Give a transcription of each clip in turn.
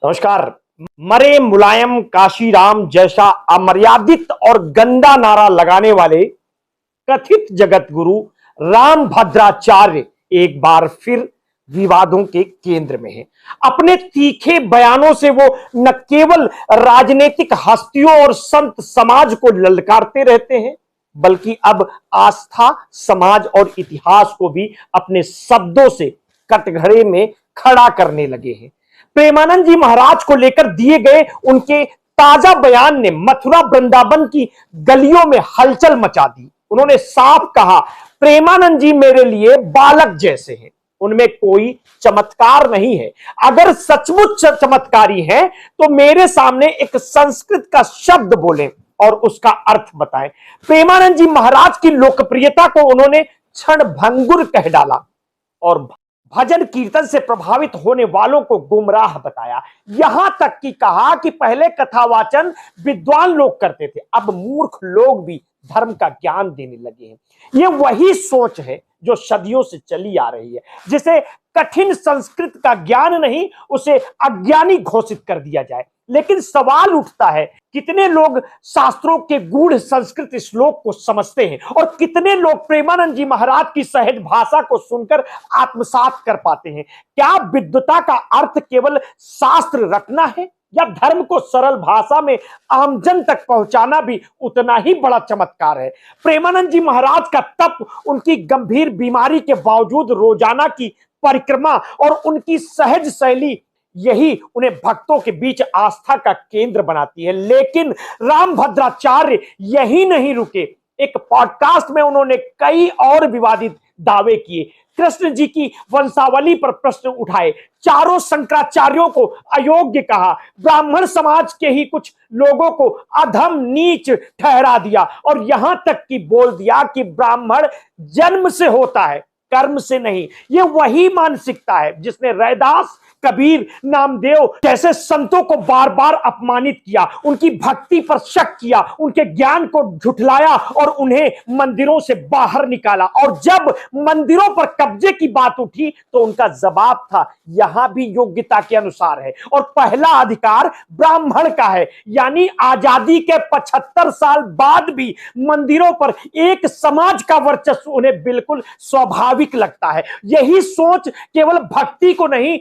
नमस्कार। मरे मुलायम काशीराम जैसा अमर्यादित और गंदा नारा लगाने वाले कथित जगत गुरु राम भद्राचार्य एक बार फिर विवादों के केंद्र में है। अपने तीखे बयानों से वो न केवल राजनीतिक हस्तियों और संत समाज को ललकारते रहते हैं, बल्कि अब आस्था, समाज और इतिहास को भी अपने शब्दों से कटघरे में खड़ा करने लगे हैं। प्रेमानंद जी महाराज को लेकर दिए गए उनके ताजा बयान ने मथुरा वृंदावन की गलियों में हलचल मचा दी। उन्होंने साफ कहा, प्रेमानंद जी मेरे लिए बालक जैसे हैं, उनमें कोई चमत्कार नहीं है। अगर सचमुच चमत्कारी है तो मेरे सामने एक संस्कृत का शब्द बोलें और उसका अर्थ बताएं। प्रेमानंद जी महाराज की लोकप्रियता को उन्होंने क्षण भंगुर कह डाला और भजन कीर्तन से प्रभावित होने वालों को गुमराह बताया। यहां तक कि कहा कि पहले कथावाचन विद्वान लोग करते थे, अब मूर्ख लोग भी धर्म का ज्ञान देने लगे हैं। यह वही सोच है जो सदियों से चली आ रही है। जिसे कठिन संस्कृत का ज्ञान नहीं, उसे अज्ञानी घोषित कर दिया जाए। लेकिन सवाल उठता है, कितने लोग शास्त्रों के गूढ़ संस्कृत श्लोक को समझते हैं और कितने लोग प्रेमानंद जी महाराज की सहज भाषा को सुनकर आत्मसात कर पाते हैं? क्या विद्वता का अर्थ केवल शास्त्र रटना है, या धर्म को सरल भाषा में आमजन तक पहुंचाना भी उतना ही बड़ा चमत्कार है? प्रेमानंद जी महाराज का तप, उनकी गंभीर बीमारी के बावजूद रोजाना की परिक्रमा और उनकी सहज शैली, यही उन्हें भक्तों के बीच आस्था का केंद्र बनाती है। लेकिन राम भद्राचार्य यही नहीं रुके। एक पॉडकास्ट में उन्होंने कई और विवादित दावे किए। कृष्ण जी की वंशावली पर प्रश्न उठाए, चारों शंकराचार्यों को अयोग्य कहा, ब्राह्मण समाज के ही कुछ लोगों को अधम नीच ठहरा दिया और यहां तक कि बोल दिया कि ब्राह्मण जन्म से होता है, कर्म से नहीं। यह वही मानसिकता है जिसने रैदास, कबीर, नामदेव जैसे संतों को बार बार अपमानित किया, उनकी भक्ति पर शक किया, उनके ज्ञान को झुठलाया और उन्हें मंदिरों से बाहर निकाला। और जब मंदिरों पर कब्जे की बात उठी तो उनका जवाब था, यहां भी योग्यता के अनुसार है और पहला अधिकार ब्राह्मण का है। यानी आजादी के 75 साल बाद भी मंदिरों पर एक समाज का वर्चस्व उन्हें बिल्कुल स्वाभाविक लगता है। यही सोच केवल भक्ति को नहीं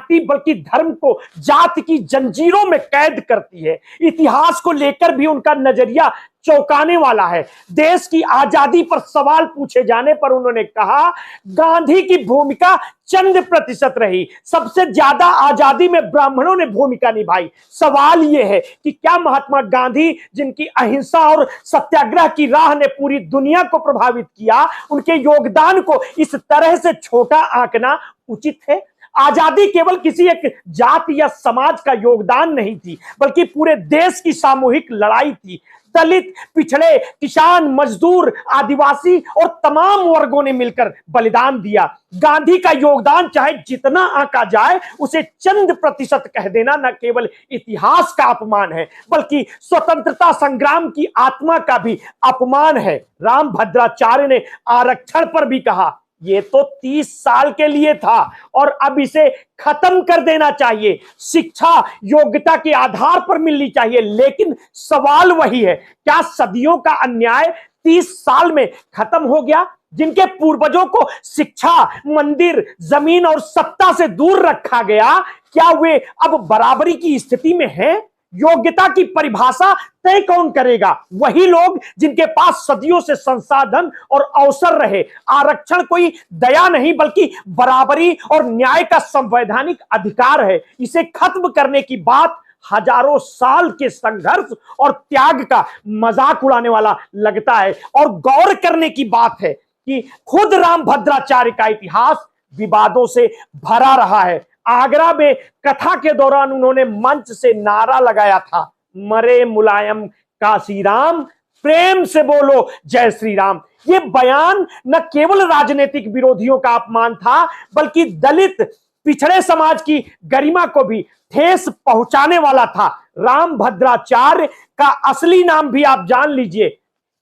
बल्कि धर्म को जाति की जंजीरों में कैद करती है। इतिहास को लेकर भी उनका नजरिया चौंकाने वाला है। देश की आजादी पर सवाल पूछे जाने पर उन्होंने कहा, गांधी की भूमिका चंद प्रतिशत रही, सबसे ज्यादा आजादी में ब्राह्मणों ने भूमिका निभाई। सवाल यह है कि क्या महात्मा गांधी, जिनकी अहिंसा और सत्याग्रह की राह ने पूरी दुनिया को प्रभावित किया, उनके योगदान को इस तरह से छोटा आंकना उचित है? आजादी केवल किसी एक जाति या समाज का योगदान नहीं थी, बल्कि पूरे देश की सामूहिक लड़ाई थी। दलित, पिछड़े, किसान, मजदूर, आदिवासी और तमाम वर्गों ने मिलकर बलिदान दिया। गांधी का योगदान चाहे जितना आंका जाए, उसे चंद प्रतिशत कह देना न केवल इतिहास का अपमान है, बल्कि स्वतंत्रता संग्राम की आत्मा का भी अपमान है। राम भद्राचार्य ने आरक्षण पर भी कहा, ये तो 30 साल के लिए था और अब इसे खत्म कर देना चाहिए। शिक्षा योग्यता के आधार पर मिलनी चाहिए। लेकिन सवाल वही है, क्या सदियों का अन्याय 30 साल में खत्म हो गया? जिनके पूर्वजों को शिक्षा, मंदिर, जमीन और सत्ता से दूर रखा गया, क्या वे अब बराबरी की स्थिति में हैं? योग्यता की परिभाषा तय कौन करेगा? वही लोग जिनके पास सदियों से संसाधन और अवसर रहे। आरक्षण कोई दया नहीं, बल्कि बराबरी और न्याय का संवैधानिक अधिकार है। इसे खत्म करने की बात हजारों साल के संघर्ष और त्याग का मजाक उड़ाने वाला लगता है। और गौर करने की बात है कि खुद राम भद्राचार्य का इतिहास विवादों से भरा रहा है। आगरा में कथा के दौरान उन्होंने मंच से नारा लगाया था, मरे मुलायम काशीराम, प्रेम से बोलो जय श्री राम। यह बयान न केवल राजनीतिक विरोधियों का अपमान था, बल्कि दलित, पिछड़े समाज की गरिमा को भी ठेस पहुंचाने वाला था। राम भद्राचार्य का असली नाम भी आप जान लीजिए,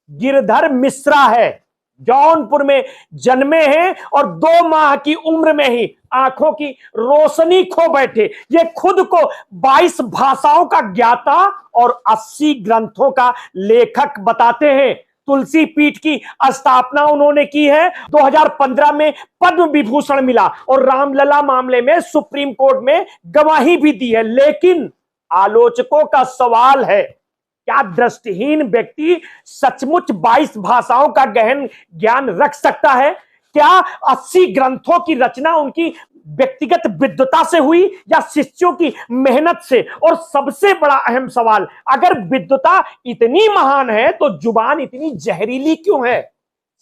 गिरधर मिश्रा है। जौनपुर में जन्मे हैं और 2 माह की उम्र में ही आंखों की रोशनी खो बैठे। ये खुद को 22 भाषाओं का ज्ञाता और 80 ग्रंथों का लेखक बताते हैं। तुलसी पीठ की स्थापना उन्होंने की है। 2015 में पद्म विभूषण मिला और रामलला मामले में सुप्रीम कोर्ट में गवाही भी दी है। लेकिन आलोचकों का सवाल है, क्या दृष्टिहीन व्यक्ति सचमुच 22 भाषाओं का गहन ज्ञान रख सकता है? क्या 80 ग्रंथों की रचना उनकी व्यक्तिगत विद्वता से हुई या शिष्यों की मेहनत से? और सबसे बड़ा अहम सवाल, अगर विद्वता इतनी महान है तो जुबान इतनी जहरीली क्यों है?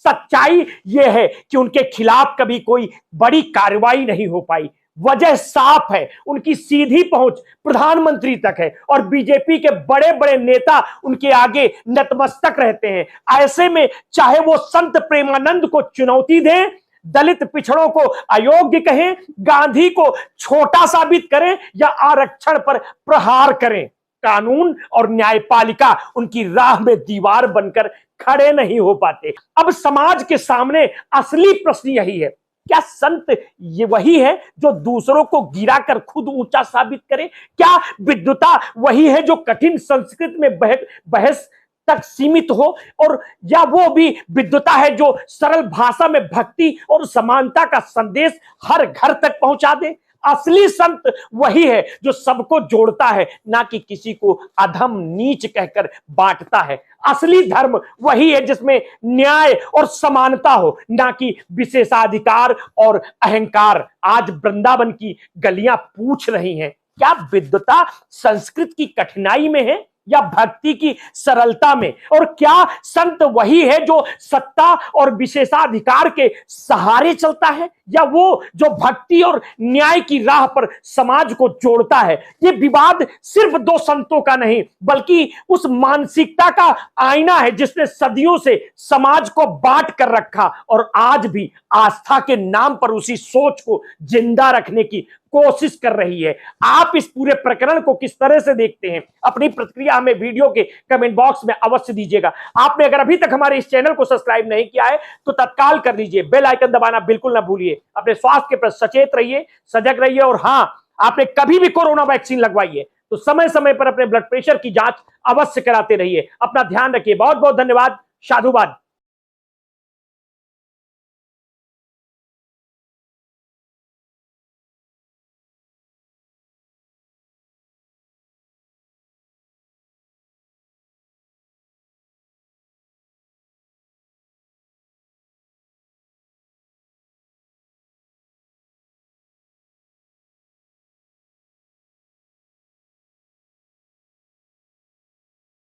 सच्चाई यह है कि उनके खिलाफ कभी कोई बड़ी कार्रवाई नहीं हो पाई। वजह साफ है, उनकी सीधी पहुंच प्रधानमंत्री तक है और बीजेपी के बड़े बड़े नेता उनके आगे नतमस्तक रहते हैं। ऐसे में चाहे वो संत प्रेमानंद को चुनौती दें, दलित पिछड़ों को अयोग्य कहें, गांधी को छोटा साबित करें या आरक्षण पर प्रहार करें, कानून और न्यायपालिका उनकी राह में दीवार बनकर खड़े नहीं हो पाते। अब समाज के सामने असली प्रश्न यही है, क्या संत ये वही है जो दूसरों को गिराकर खुद ऊंचा साबित करे? क्या विद्वता वही है जो कठिन संस्कृत में बहस तक सीमित हो? और या वो भी विद्वता है जो सरल भाषा में भक्ति और समानता का संदेश हर घर तक पहुंचा दे? असली संत वही है जो सबको जोड़ता है, ना कि किसी को अधम नीच कहकर बांटता है। असली धर्म वही है जिसमें न्याय और समानता हो, ना कि विशेषाधिकार और अहंकार। आज वृंदावन की गलियां पूछ रही हैं, क्या विद्वता संस्कृत की कठिनाई में है या भक्ति की सरलता में? और क्या संत वही है जो सत्ता और विशेषाधिकार के सहारे चलता है या वो जो भक्ति और न्याय की राह पर समाज को जोड़ता है? ये विवाद सिर्फ 2 संतों का नहीं बल्कि उस मानसिकता का आईना है जिसने सदियों से समाज को बांट कर रखा और आज भी आस्था के नाम पर उसी सोच को जिंदा रखने की कोशिश कर रही है। आप इस पूरे प्रकरण को किस तरह से देखते हैं? अपनी प्रतिक्रिया हमें वीडियो के कमेंट बॉक्स में अवश्य दीजिएगा। आपने अगर अभी तक हमारे इस चैनल को सब्सक्राइब नहीं किया है तो तत्काल कर लीजिए, बेल आइकन दबाना बिल्कुल ना भूलिए। अपने स्वास्थ्य के प्रति सचेत रहिए, सजग रहिए और हां, आपने कभी भी कोरोना वैक्सीन लगवाई है तो समय समय पर अपने ब्लड प्रेशर की जांच अवश्य कराते रहिए। अपना ध्यान रखिए। बहुत बहुत धन्यवाद। साधुवाद।